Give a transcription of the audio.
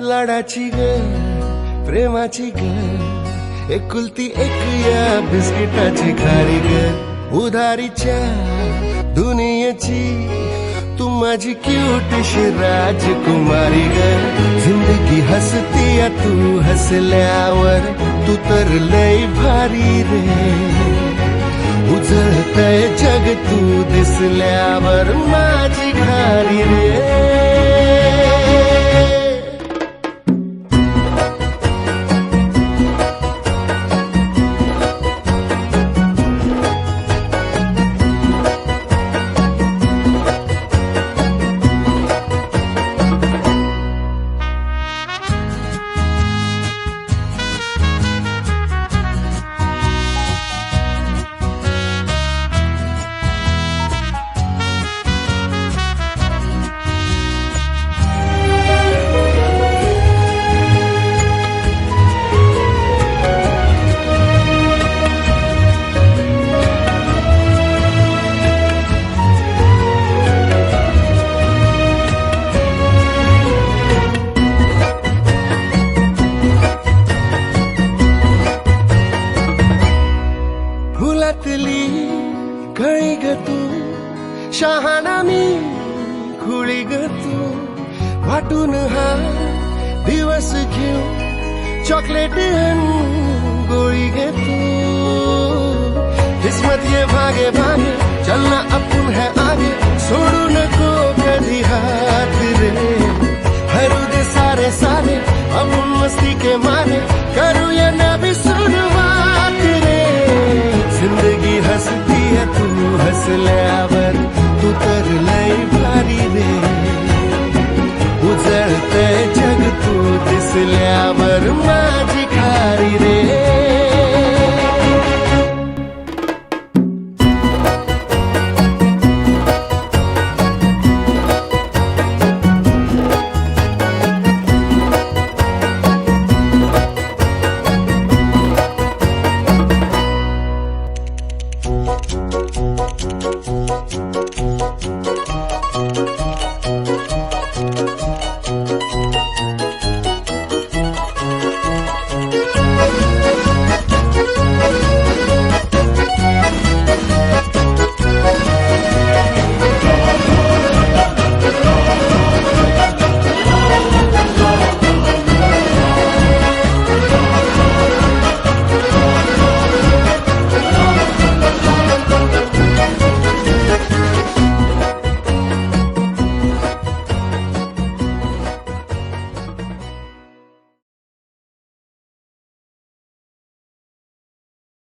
लाडाची ग प्रेमाची ग एकुलती एक या बिस्किटाची खारी ग उधारीच्या दुनियेची तू माझी क्यूटशी राजकुमारी ग जिंदगी हसती या तू हसल्यावर तू तर लय भारी रे उजळतय जग तू दिसल्यावर माझी खारी रे फुलातली कळी ग तू शहाणा मी खुळी ग तू वाटून हा दिवस घेऊ चॉकलेट गोळी ग तू किस्मत ये भागे भागे चलना अपन है आगे छोड़ू नको कधी हाथ रे हरू दे सारे सारे अपन मस्ती के मारे करू या नबी शुरुआत रे जिंदगी हंसती है तू हंसल्यावर